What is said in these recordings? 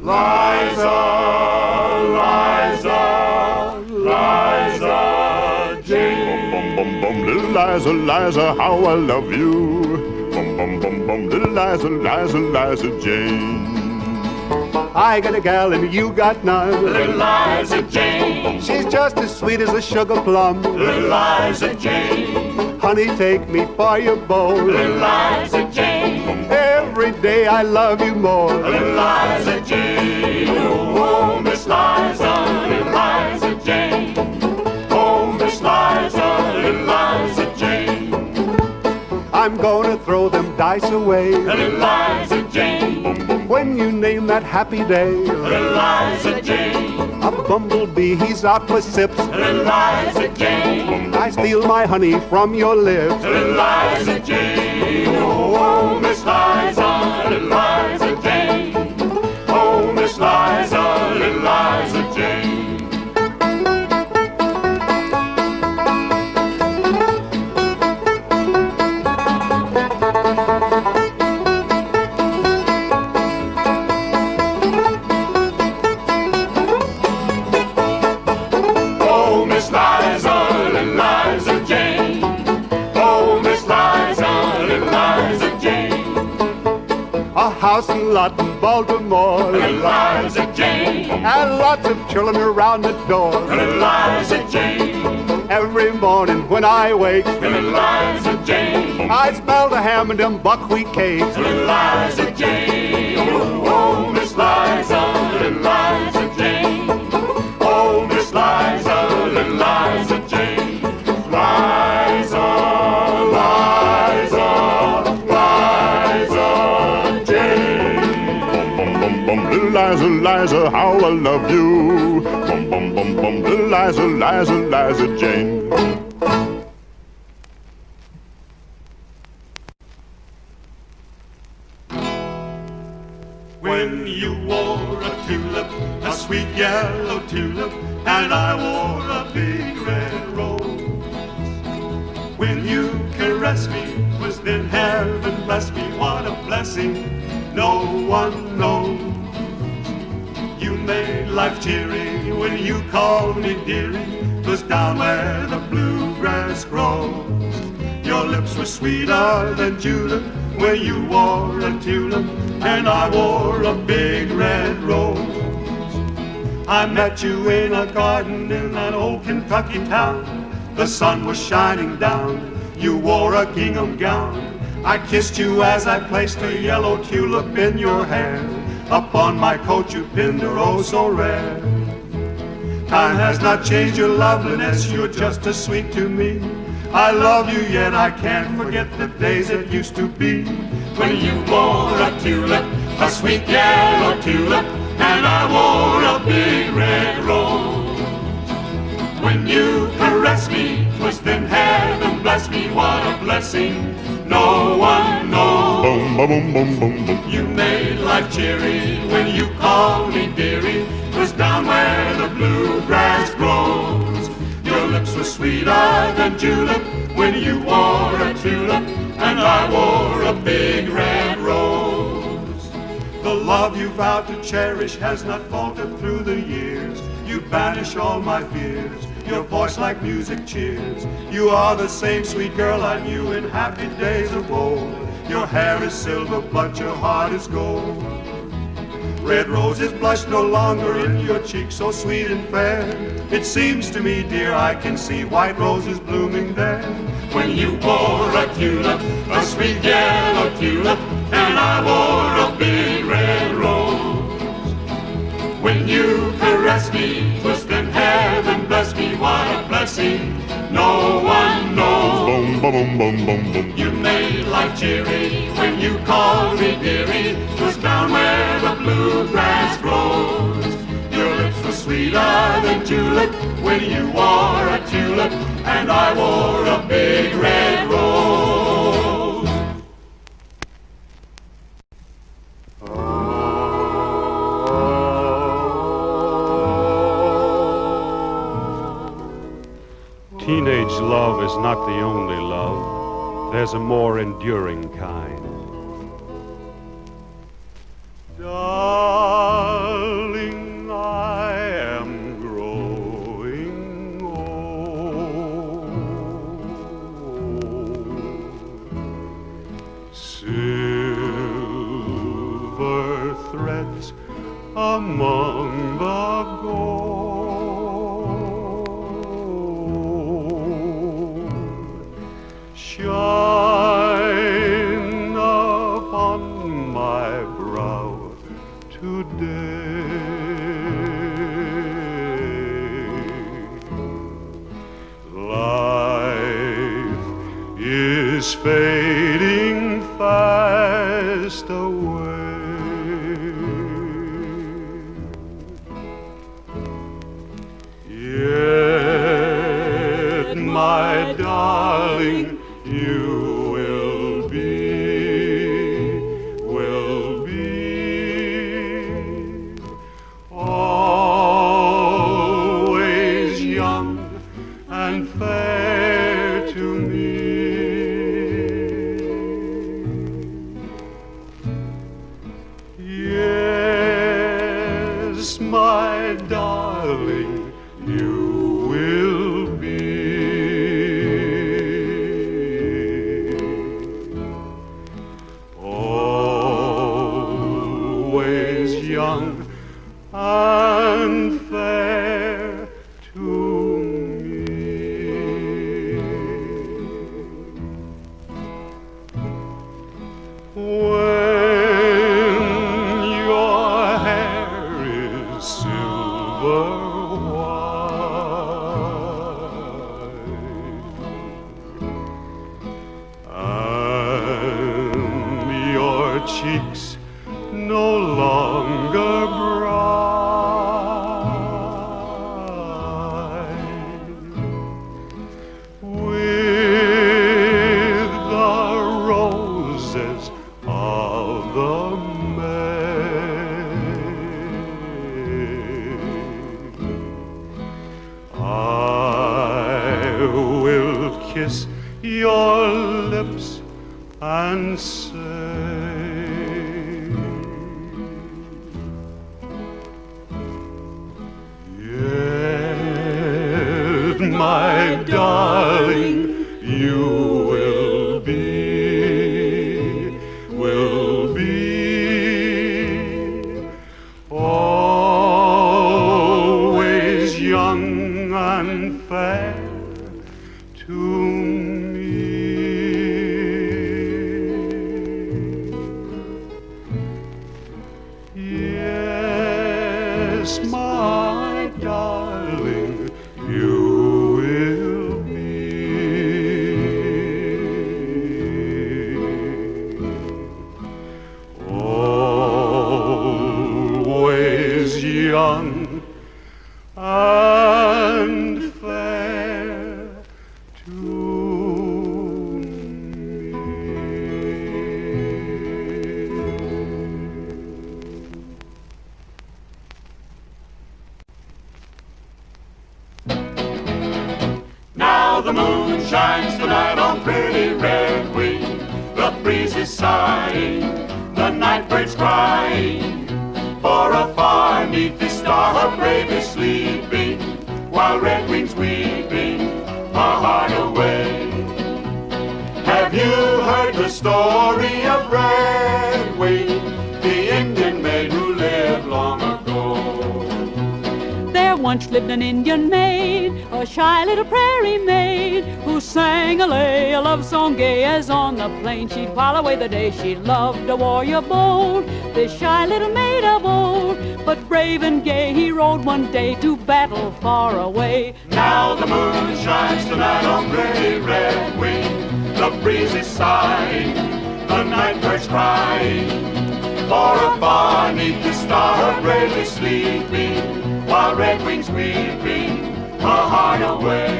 Liza, Liza, Liza Jane. Bum, bum, bum, little Liza, Liza, how I love you. Bum, bum, bum, bum, little Liza, Liza, Liza Jane. I got a gal and you got none. Little Liza Jane. She's just as sweet as a sugar plum. Little Liza Jane. Honey, take me for your beau. Little Liza Jane. Every day I love you more. Little Liza Jane. Oh, Miss Liza, little Liza Jane. Oh, Miss Liza, little Liza Jane. I'm gonna throw them dice away. Little Liza Jane. When you name that happy day. Little Liza Jane. A bumblebee, he's out for sips. Little Liza Jane. I steal my honey from your lips. Little Liza Jane. Oh, Miss Liza, little Liza Jane. Oh, Miss Liza, little Liza Jane. House and lot in Baltimore. Little Liza Jane. And lots of children around the door. Little Liza Jane. Every morning when I wake. Little Liza Jane. I smell the ham and them buckwheat cakes. Little Liza Jane. Oh, oh, Miss Liza, little Liza Jane. Oh, Miss Liza, little Liza Jane. Liza, Liza, Liza Jane. Bum, bum, bum, little Liza, Liza, how I love you. Bum, bum, bum, bum, little Liza, Liza, Liza Jane. When you wore a tulip, a sweet yellow tulip, and I wore a big red rose. When you caressed me, was then heaven blessed me. What a blessing, no one knows. You made life cheery when you called me dearie. 'Twas down where the bluegrass grows. Your lips were sweeter than julep when you wore a tulip, and I wore a big red rose. I met you in a garden in that old Kentucky town. The sun was shining down, you wore a gingham gown. I kissed you as I placed a yellow tulip in your hair. Upon my coat you pinned a rose so rare. Time has not changed your loveliness, you're just as sweet to me. I love you yet I can't forget the days it used to be. When you wore a tulip, a sweet yellow tulip, and I wore a big red rose. When you caressed me, 'twas then heaven blessed me. What a blessing, no one knows. Bum, bum, bum, bum, bum, bum. You made life cheery when you called me dearie. 'Twas down where the bluegrass grows. Your lips were sweeter than julep when you wore a tulip, and I wore a big red rose. The love you vowed to cherish has not faltered through the years. You banish all my fears, your voice like music cheers. You are the same sweet girl I knew in happy days of old. Your hair is silver, but your heart is gold. Red roses blush no longer in your cheeks so sweet and fair. It seems to me, dear, I can see white roses blooming there. When you wore a tulip, a sweet yellow tulip, and I wore a big red rose. When you caressed me, 'twas then heaven blessed me. What a blessing, no one knows. Bum, bum, bum, bum, bum, bum. You made life cheery when you called me dearie. 'Twas down where the bluegrass grows. Your lips were sweeter than julep when you wore a tulip, and I wore a big red rose. Teenage love is not the only love. There's a more enduring kind. Darling, silver threads among the gold. Shine upon my brow today. Life is fading fast away. Yet, my darling, you will be always young and fair to me. Yes, my darling, you will be always young and fair to me. When your hair is silver and your cheeks no longer bright, with the roses of the May, I will kiss your lips and say, yet, my darling, you will be always young and fair to me. Yes, my darling, you will be always young and fair to Now the moon shines tonight on pretty red wing. The breeze is sighing, the night bird's crying. For afar 'neath the star her brave is sleeping, while red wings weeping her heart away. Have you heard the story of Red Wing, the Indian maid who lived long ago? There once lived an Indian maid, a shy little prairie maid, who sang a lay, a love song gay as on the plain she'd while away the day. She loved a warrior bold, this shy little maid of old, but brave and gay he rode one day to battle far away. Now the moon shines tonight on pretty Red Wing. The breeze is sighing, the night bird's crying. For afar 'neath the star her brave is sleeping, while red wings weeping her heart away.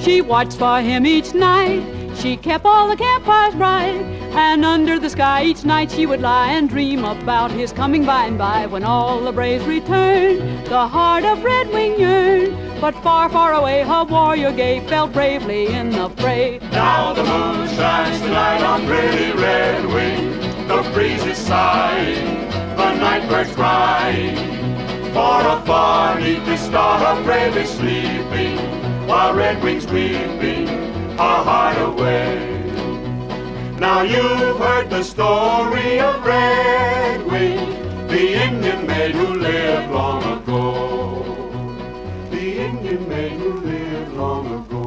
She watched for him each night, she kept all the campfires bright, and under the sky each night she would lie and dream about his coming by and by. When all the braves returned, the heart of Red Wing yearned, but far, far away her warrior gay fell bravely in the fray. Now the moon shines tonight on pretty Red Wing. The breeze is sighing, the night bird's crying. For afar 'neath the star her brave is sleeping, while red wings weeping her heart away. Now you've heard the story of Redwing, the Indian maid who lived long ago. The Indian maid who lived long ago.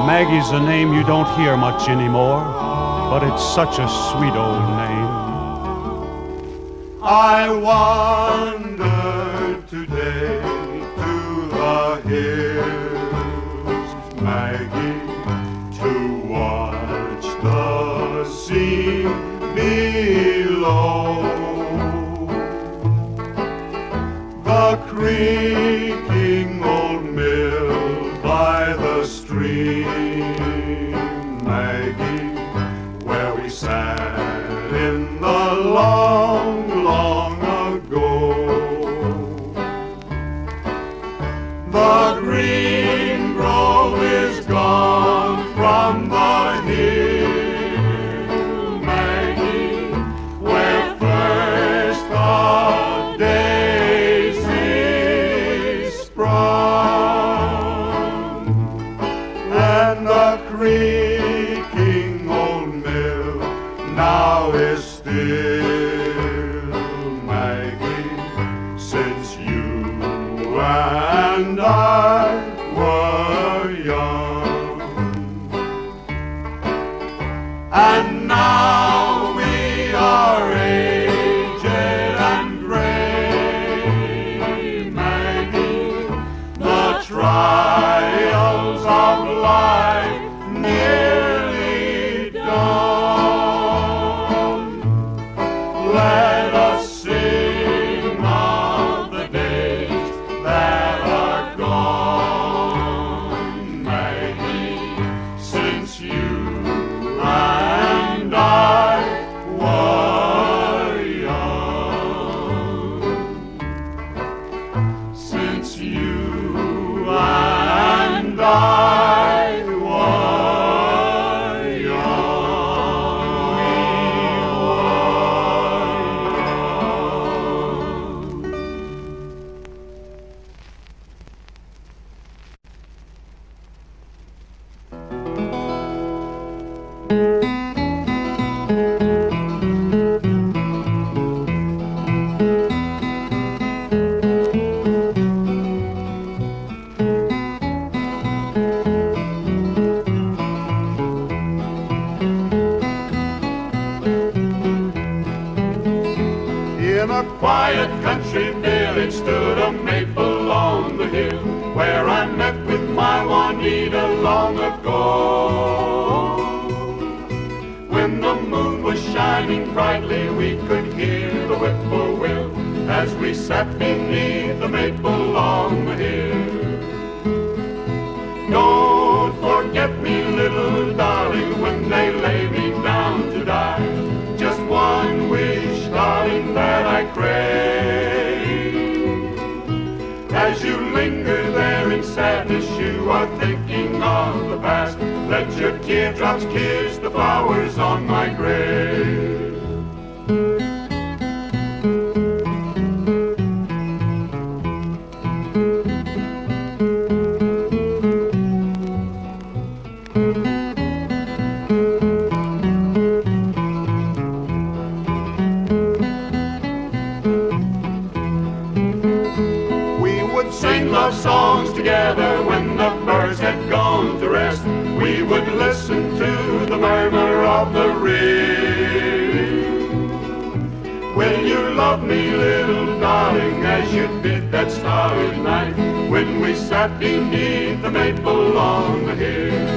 Maggie's a name you don't hear much anymore, but it's such a sweet old name. I wandered today to the hills, Maggie, to watch the sea below. The creaking old mill by the stream, Maggie, where we sat in the long ago. The green grove is gone from the hill, Maggie, where first the daisy sprung, and the creaking old mill now is still. And I were young, and now we are aged and gray, Maggie. The trials of life nearly done. Let us sing of the days that are gone, Maggie, since you and I were young. Since you and I were young, we were young. In a quiet country village stood a maple on the hill, where I met with my Juanita long ago. When the moon was shining brightly, we could hear the whippoorwill as we sat beneath the maple on the hill. Don't forget me, little darling, when they lay me down to die. Just one wish, darling, that I crave. As you linger there in sadness, you are thinking of the past. Let your teardrops kiss the flowers on my grave. Sing love songs together when the birds had gone to rest. We would listen to the murmur of the rill. Will you love me, little darling, as you did that starry night when we sat beneath the maple on the hill?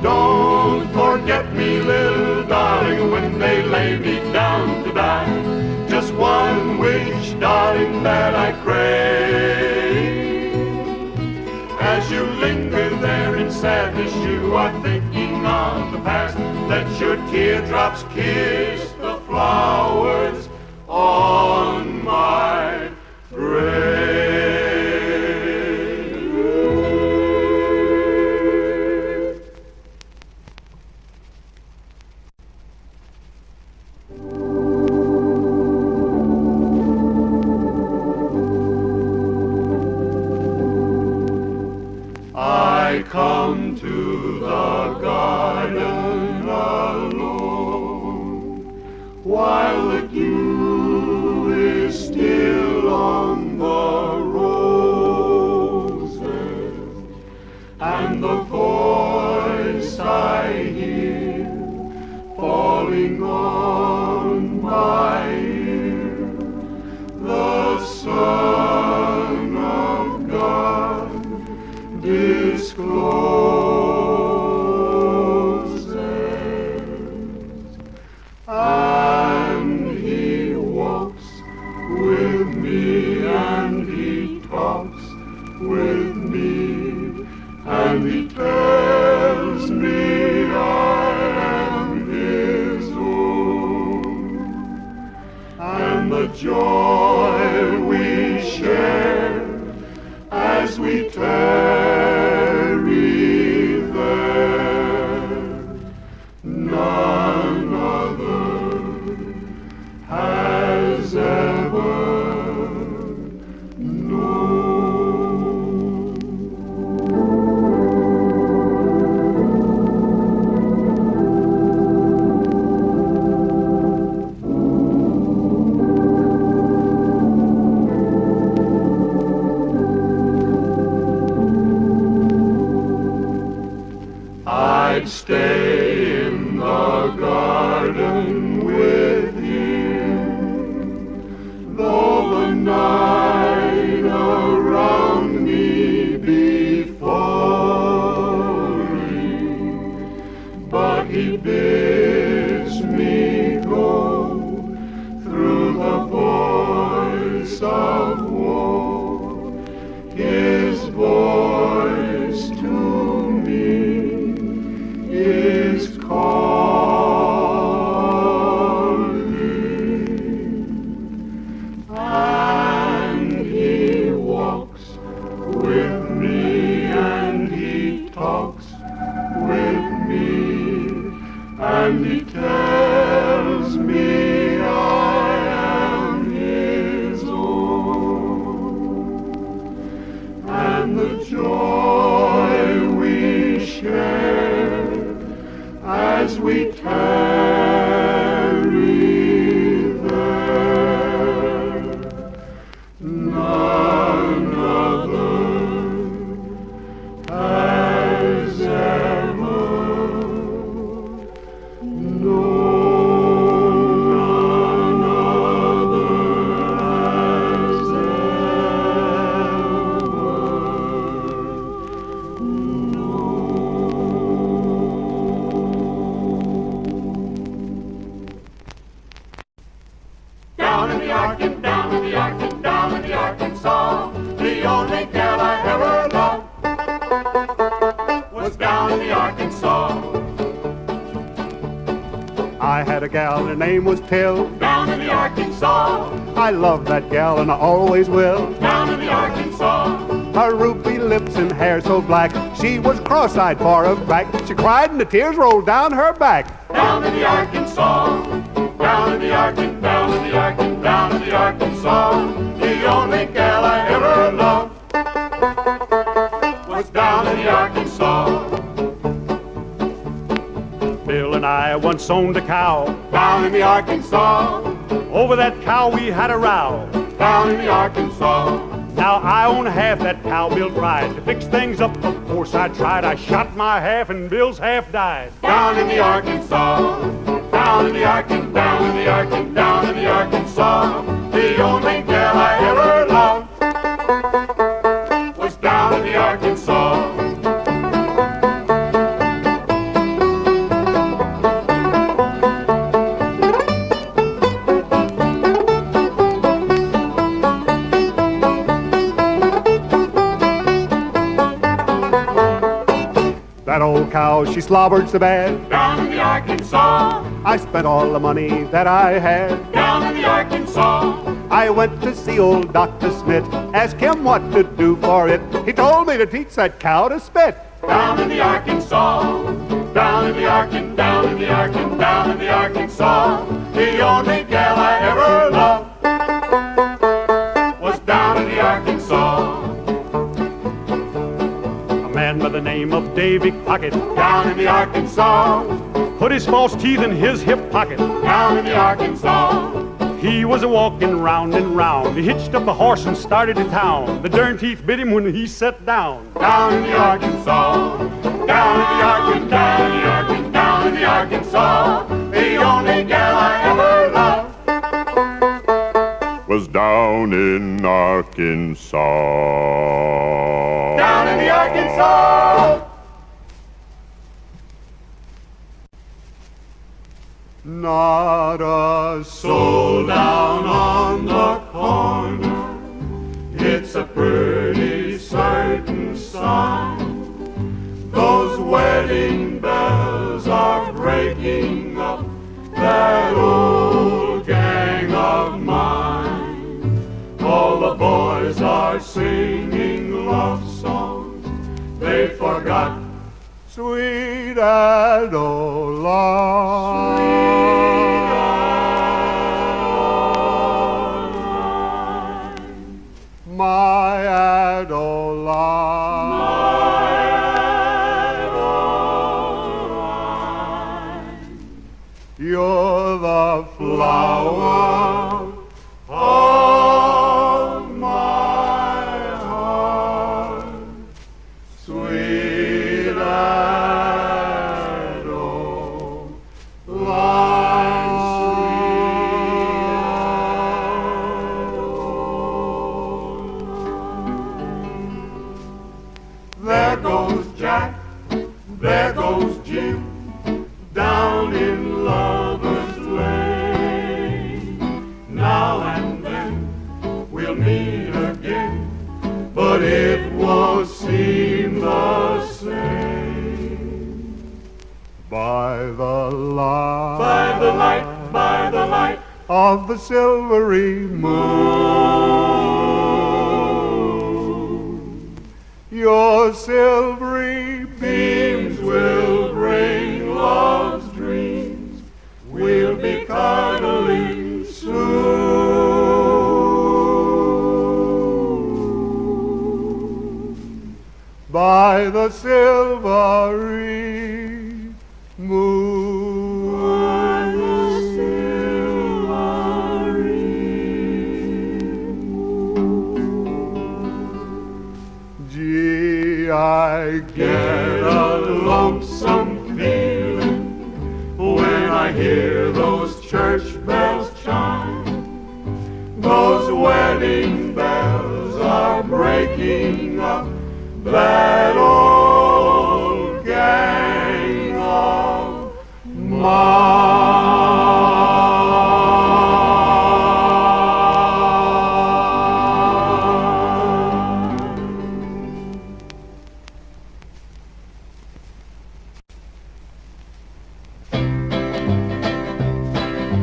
Don't forget me, little darling, when they lay me down to die. Just one wish, darling, that I crave. As you linger there in sadness, you are thinking of the past. Let your teardrops kiss the flowers on my grave. down to the garden alone, while the dew is still on the roses, and the voice I hear falling on my ear, the Son of God discloses, and he walks with me, and he talks with me, and he tells me I am his own, and the joy we share as we tarry there, none other has ever known. I'd stay in the garden with him, though the night around me be falling, but he bids me go through the voice of war, his voice to me is calling, and he walks with me, and he talks with me, and he tells me I am his own, and the joy we share as we tarry there, none other has ever known, none other has ever Down in the Arkansas, the only gal I ever loved was down in the Arkansas. I had a gal, her name was Till. Down in the Arkansas, I love that gal and I always will. down in the Arkansas, Her ruby lips and hair so black, she was cross-eyed for a fact. She cried and the tears rolled down her back. down in the Arkansas, down in the Arkansas, down in the Arkansas, down in the Arkansas, the only gal I ever loved was down in the Arkansas. Bill and I once owned a cow. Down in the Arkansas, Over that cow we had a row. down in the Arkansas, Now I own half that cow Bill tried. To fix things up, of course I tried. I shot my half and Bill's half died. down in the Arkansas, down in the Arkansas, down in the Arkansas, down in the Arkansas, the only gal I ever loved was down in the Arkansas. That old cow, she slobbered so bad. Down in the Arkansas, I spent all the money that I had. down in the Arkansas, I went to see old Dr. Smith, asked him what to do for it. He told me to teach that cow to spit. down in the Arkansas, down in the Arkansas, down in the Arkansas, down in the Arkansas, the only gal I ever loved was down in the Arkansas. A man man by the name of Davy Crockett, down in the Arkansas, put his false teeth in his hip pocket. down in the Arkansas. He was a walking round and round. He hitched up a horse and started to town. The darn teeth bit him when he sat down. Down in the Arkansas, down in the Arkansas, down in the Arkansas, down in the Arkansas. The only gal I ever loved was down in Arkansas. down in the Arkansas. Not a Soul down on the corner, it's a pretty certain sign. Those wedding bells are breaking up that old gang of mine. All the boys are singing love songs, they forgot sweet Adeline. My Adeline. You're the flower of my heart, sweet Adeline, There goes Jack, there goes Jim, down in Lover's Lane. Now and then we'll meet again, but it won't seem the same. by the light, By the light, by the light of the silvery moon, your silvery beams will bring love's dreams. We'll be cuddling soon. by the silvery moon. By the silvery Gee, I get a lonesome feeling when I hear those church bells chime. Those wedding bells are breaking up that old gang of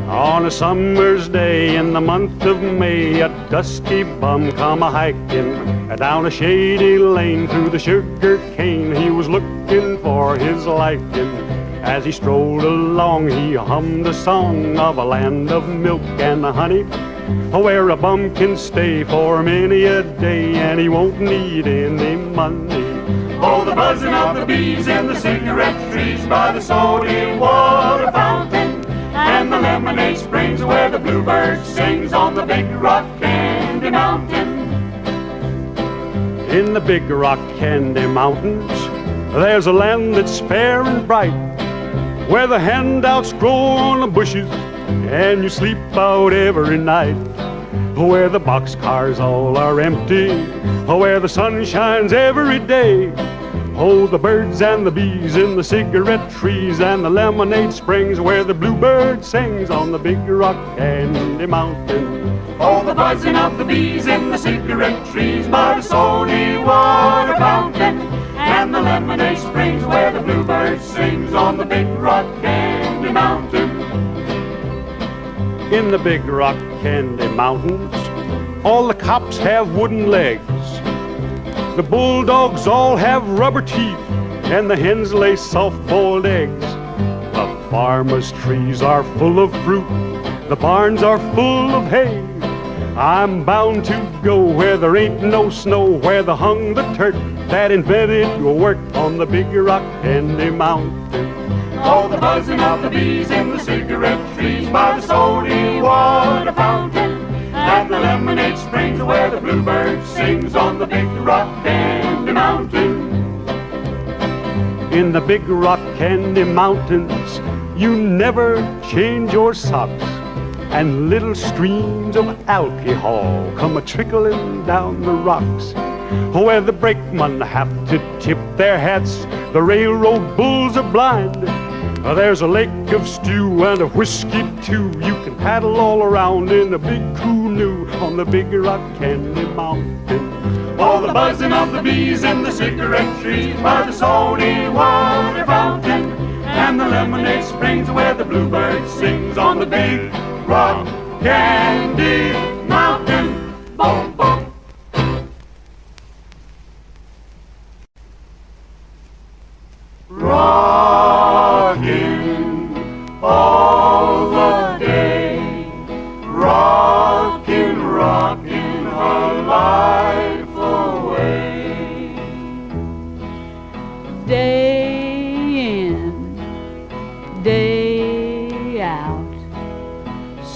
On a summer's day in the month of May, a dusty bum come a-hiking down a shady lane through the sugar cane. He was looking for his liking. As he strolled along, he hummed a song of a land of milk and honey, where a bum can stay for many a day and he won't need any money. Oh, the buzzing of the bees in the cigarette trees by the salty water fountain, and the lemonade springs where the bluebird sings on the big rock candy mountain. In the big rock candy mountains, there's a land that's fair and bright, where the handouts grow on the bushes and you sleep out every night, where the boxcars all are empty, where the sun shines every day. Oh, the birds and the bees in the cigarette trees and the lemonade springs where the bluebird sings on the big rock candy mountain. Oh, the buzzing of the bees in the cigarette trees by the salty water fountain, and the lemonade springs where the bluebird sings on the big rock candy mountain. In the big rock candy mountains, all the cops have wooden legs, the bulldogs all have rubber teeth, and the hens lay soft-boiled eggs. The farmers' trees are full of fruit, the barns are full of hay. I'm bound to go where there ain't no snow, where they hung the Turk that invented your work on the big rock candy mountain. Oh, the buzzing of the bees in the cigarette trees by the sody water fountain, and the lemonade springs where the bluebird sings on the big rock candy mountain. In the big rock candy mountains, you never change your socks, and little streams of alcohol come a-trickling down the rocks, where the brakemen have to tip their hats, the railroad bulls are blind. There's a lake of stew and a whiskey too. You can paddle all around in a big canoe on the big rock candy mountain. Oh, the buzzing of the bees in the cigarette trees by the sody water fountain, and the lemonade springs where the bluebird sings on the big rock candy mountain. Boom, boom. Rockin' all the day, rockin', rockin' her life away. Day in, day out,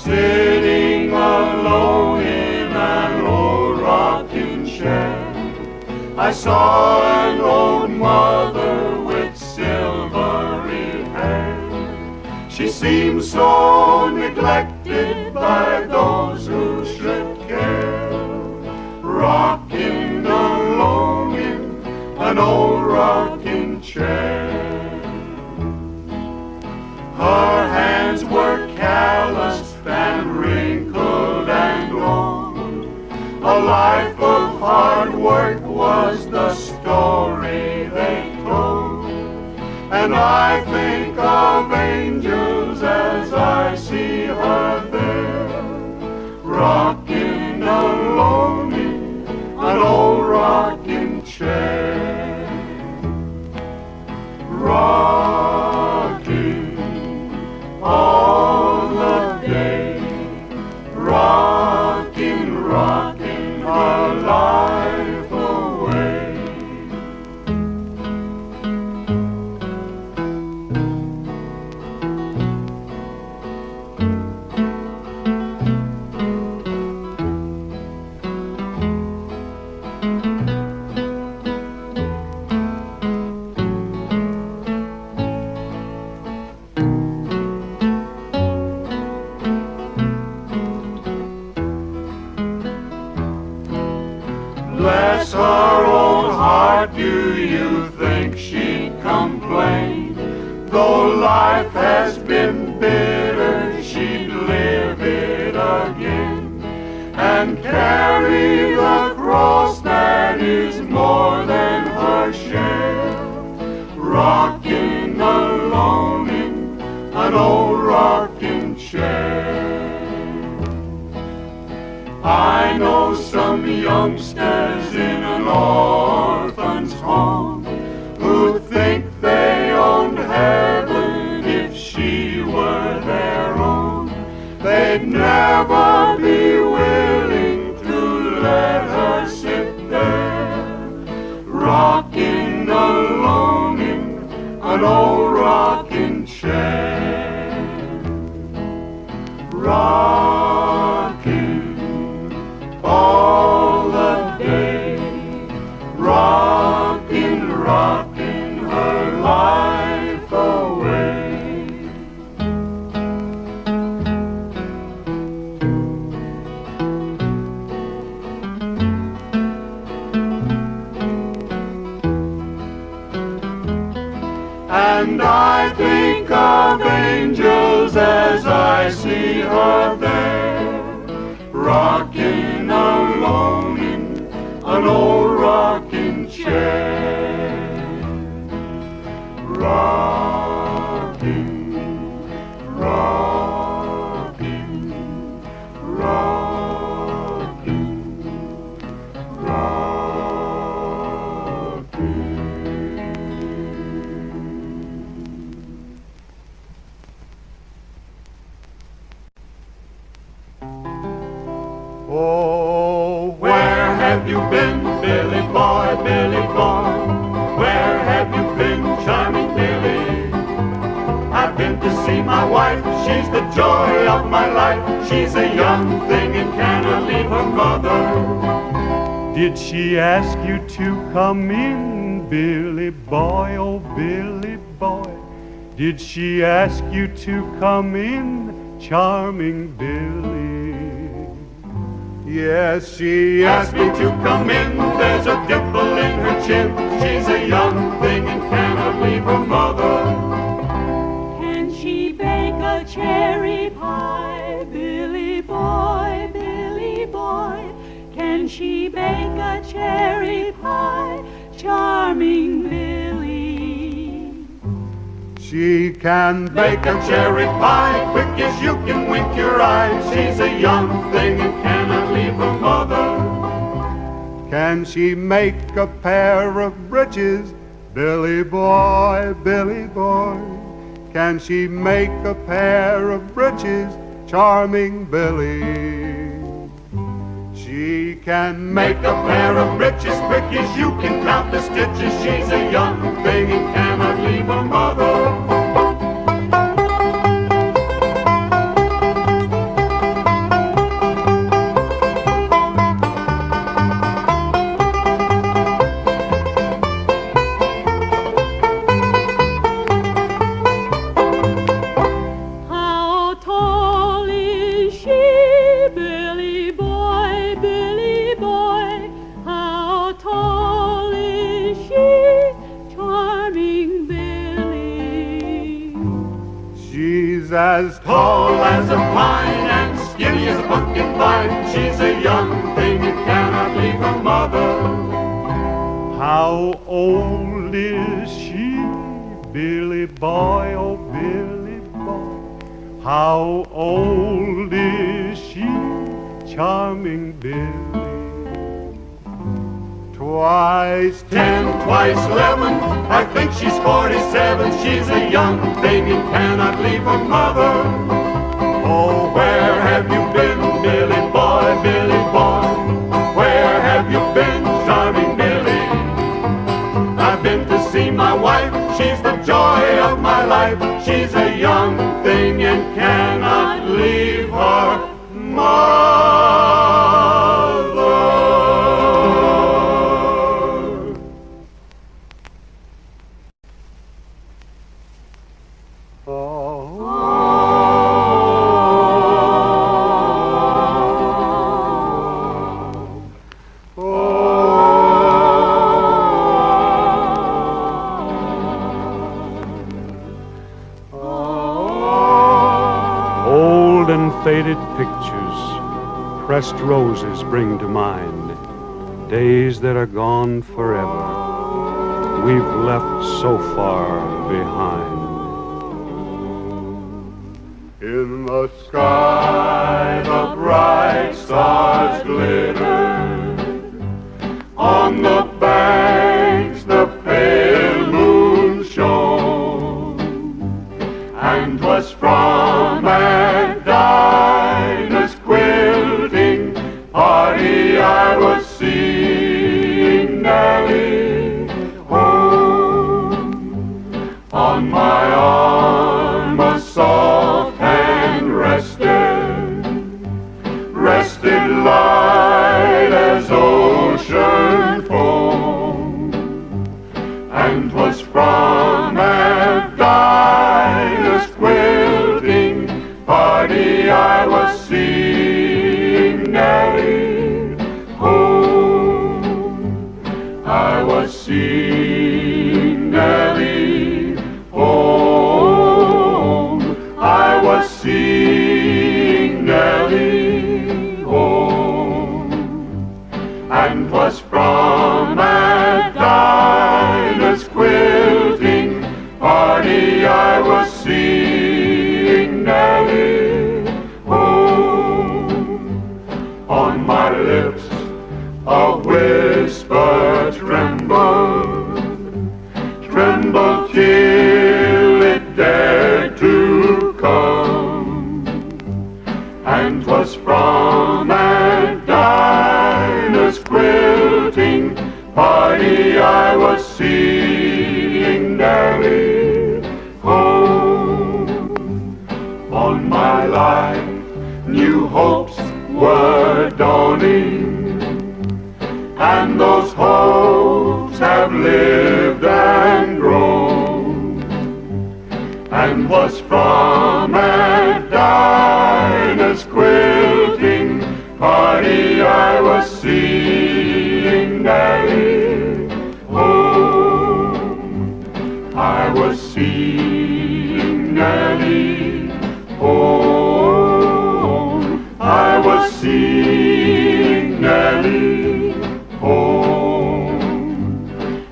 Sitting alone in an old rocking chair, I saw an old mother with silvery hair. She seemed so neglected by those who should care, rocking alone in an old rocking chair. Her hands were calloused and wrinkled and old. A life of hard work was the story they told. And I think of angels as I see her there, rocking alone in an old rocking chair. Rocking all the day, rocking, rocking her life away. Bless her old heart, do you think she'd complain? Though life has been bitter, she'd live it again, and carry the cross that is more than her share, rocking alone in an old rocking chair. I know some youngsters in an orphan's home who think they owned heaven if she were their own. They'd never be willing to let her sit there, rocking alone in an old rocking chair. Rocking all the day, rocking, rocking her life away. And I think of angels as I see her there, rocking alone in an old rocking chair. Rocking, rocking, rocking, rocking. Oh, have you been, Billy boy, Billy boy? Where have you been, charming Billy? I've been to see my wife, she's the joy of my life. She's a young thing and cannot leave her mother. Did she ask you to come in, Billy boy, oh Billy boy? Did she ask you to come in, charming Billy? Yes, she Asked me to come in, there's a dimple in her chin. She's a young thing and cannot leave her mother. Can she bake a cherry pie, Billy boy, Billy boy? Can she bake a cherry pie, charming Billy? She can Bake a cherry pie, quick as you can wink your eye. She's a young thing and cannot leave her mother. Can she make a pair of breeches, Billy boy, Billy boy? Can she make a pair of breeches, charming Billy? She can Make a pair of breeches, quick as you can count the stitches. She's a young thing and cannot leave her mother. How tall is she, Billy boy, Billy boy? How tall is she, charming Billy? She's as Tall as a pine and skinny as a pumpkin vine. She's a young thing and cannot leave her mother. How old is she, Billy boy, oh Billy boy? How old is she, charming Billy? twice 10, twice 11, I think she's 47. She's a young thing and cannot leave her mother. Oh, where have you been, Billy boy, Billy boy? Where have you been, charming Billy? I've been to see my wife, she's the joy of my life. She's a young thing and cannot leave her mother. Old and faded pictures, pressed roses bring to mind days that are gone forever, we've left so far behind. in the sky, the bright stars glittered. On the banks, the pale moon shone, and 'twas from Magdalena's quilting party I was seeing Nellie home. On my arm a soft hand rested light as ocean foam, and 'twas from Magdalena's quilting party I was seeing Nellie home. I was seeing Nellie home. I was seeing Nellie home. And 'twas from Adelina's quilting party I was seeing Nellie home. On my lips a whisper trembled, quilting party I was seeing Nellie home. On my life new hopes were dawning, and those hopes have lived and grown, and was from Adeline's quilting party I was seeing Nellie home. I was seeing Nellie home. I was seeing Nellie home,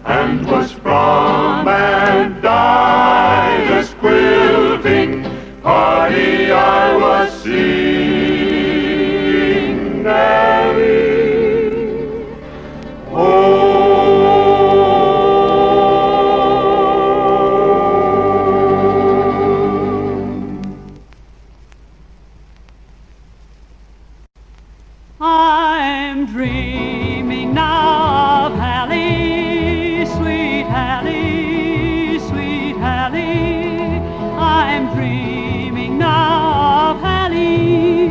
and was from Adeline's quilting party I was seeing Nellie home. I'm dreaming now of Hallie, sweet Hallie, sweet Hallie. I'm dreaming now of Hallie,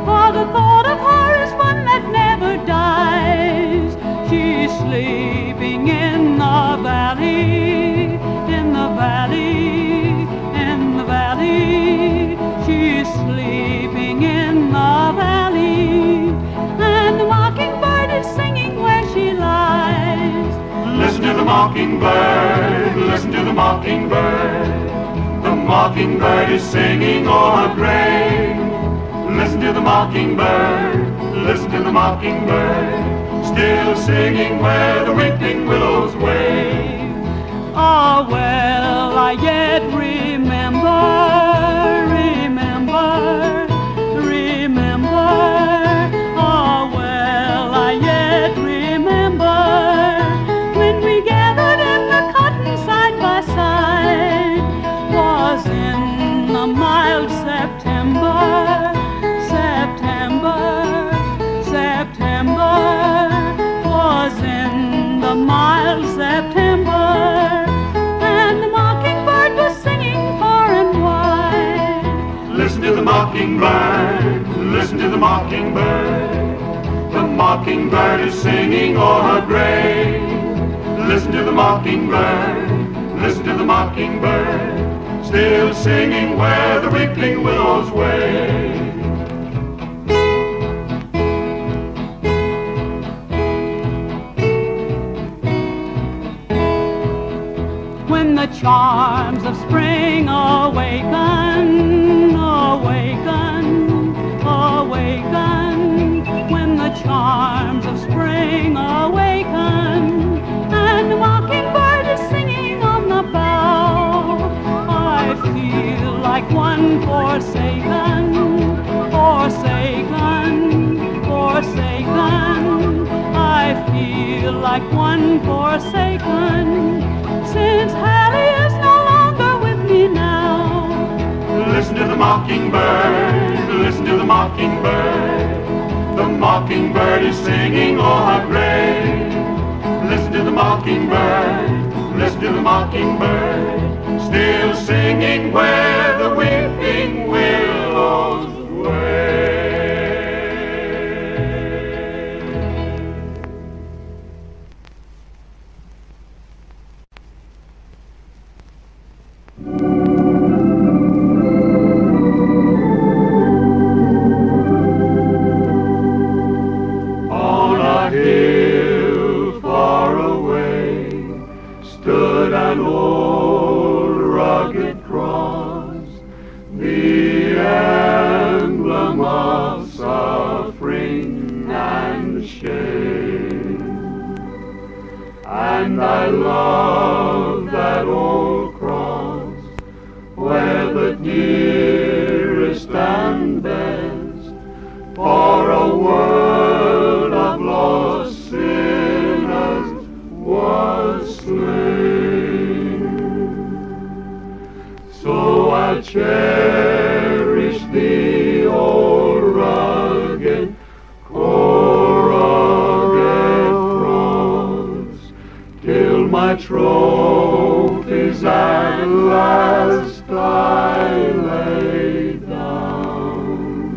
for the thought of her is one that never dies. She's sleeping in the valley, in the valley, in the valley. She's sleeping in the valley, and the mockingbird is singing where she lies. Listen to the mockingbird, listen to the mockingbird. The mockingbird is singing o'er her grave. Listen to the mockingbird, listen to the mockingbird, still singing where the weeping willows wave. Ah, well, I yet remember, ah, well, I yet remember when we gathered in the cotton side by side. Was in the mild September, was in the mild September, and the mockingbird was singing far and wide. Listen to the mockingbird, listen to the mockingbird. The mockingbird is singing o'er her grave. Listen to the mockingbird, listen to the mockingbird, still singing where the weeping willows wave. When the charms of spring awaken, awaken, awaken. When the charms of spring awaken, and the mockingbird is singing on the bough, I feel like one forsaken, forsaken, forsaken. I feel like one forsaken, since Hallie is no longer with me now. Listen to the mockingbird, listen to the mockingbird. The mockingbird is singing o'er her grave. Listen to the mockingbird, listen to the mockingbird, still singing where the weeping willows wave. On a hill far away stood an old rugged cross, the emblem of suffering and shame. And I love that old cross, where the dearest and best for a world of lost sinners was slain. So I cherish the old rugged cross. my trophies at last I lay down,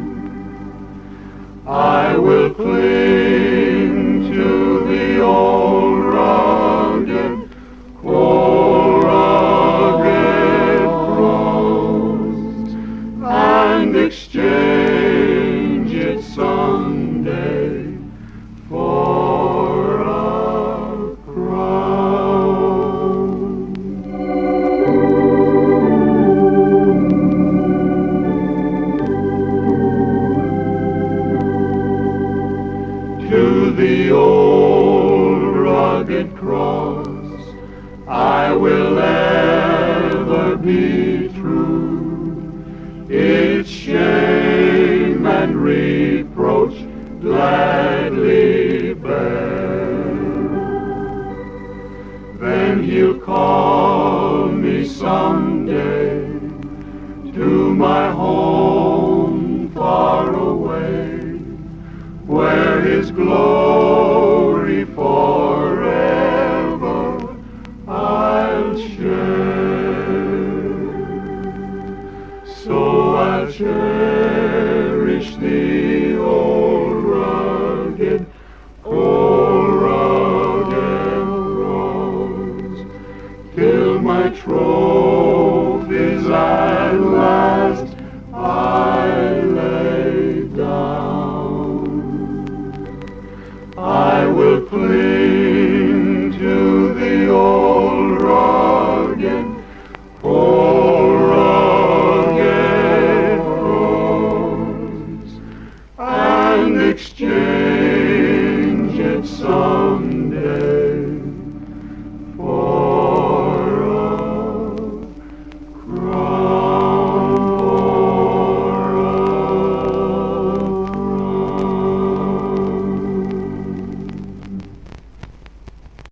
I will cling to the old rugged, cold rugged cross, and exchange it someday for a crown. To the old rugged cross I will ever be true, its shame and reproach gladly bear. Then he'll call me someday to my home far away, where his glory forever I'll share. So I'll cherish the old rugged, old rugged cross, till my trophies at last